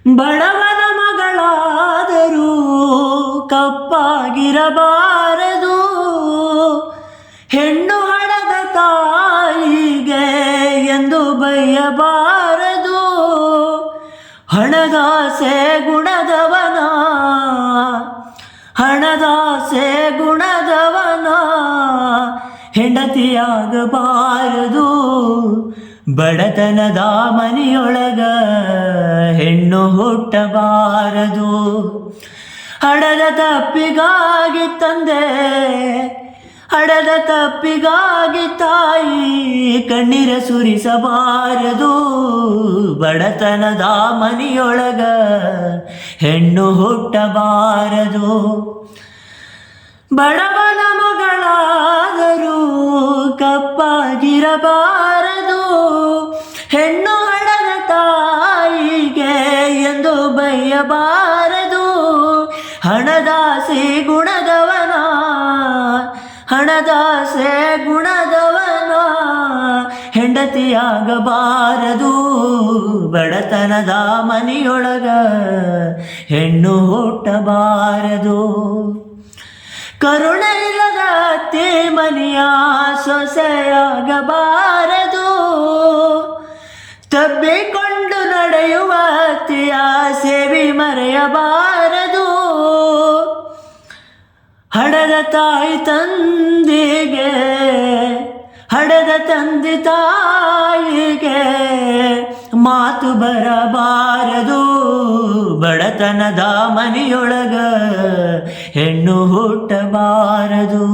ಬಡವನ ಮಗಳಾದರೂ ಕಪ್ಪಾಗಿರಬಾರದು, ಹೆಣ್ಣು ಹಣದ ತಾಯಿಗೆ ಎಂದು ಬೈಯಬಾರದು. ಹಣದಾಸೆ ಗುಣದವನ, ಹಣದಾಸೆ ಗುಣದವನ ಹೆಂಡತಿಯಾಗಬಾರದು. ಬಡತನದ ಮನೆಯೊಳಗ ಹೆಣ್ಣು ಹುಟ್ಟಬಾರದು. ಹಡದ ತಪ್ಪಿಗಾಗಿ ತಂದೆ, ಹಡದ ತಪ್ಪಿಗಾಗಿ ತಾಯಿ ಕಣ್ಣೀರ ಸುರಿಸಬಾರದು. ಬಡತನದ ಮನೆಯೊಳಗ ಹೆಣ್ಣು ಹುಟ್ಟಬಾರದು. ಬಡವನ ಮಗಳಾದರೂ ಕಪ್ಪಾಗಿರಬಾರದು, ಹೆಣ್ಣು ಹಣದ ತಾಯಿಗೆ ಎಂದು ಬೈಯಬಾರದು. ಹಣದಾಸೆ ಗುಣದವನ, ಹಣದಾಸೆ ಗುಣದವನ ಹೆಂಡತಿಯಾಗಬಾರದು. ಬಡತನದ ಮನೆಯೊಳಗ ಹೆಣ್ಣು ಹುಟ್ಟಬಾರದು. ಕರುಣೆ ಇಲ್ಲದ ಅತ್ತೆ ಮನೆಯ ಸೊಸೆಯಾಗಬಾರದು. ತಬ್ಬಿಕೊಂಡು ನಡೆಯುವ ಅತ್ತೆಯ ಸೇವೆ ಮರೆಯಬಾರದು. ಹಡದ ತಾಯಿ ತಂದೆಗೆ, ಹಡದ ತಂದೆ ತಾಯಿಗೆ ಮಾತು ಬರಬಾರದು. ಬಡತನದ ಮನೆಯೊಳಗ ಹೆಣ್ಣು ಹುಟ್ಟಬಾರದು.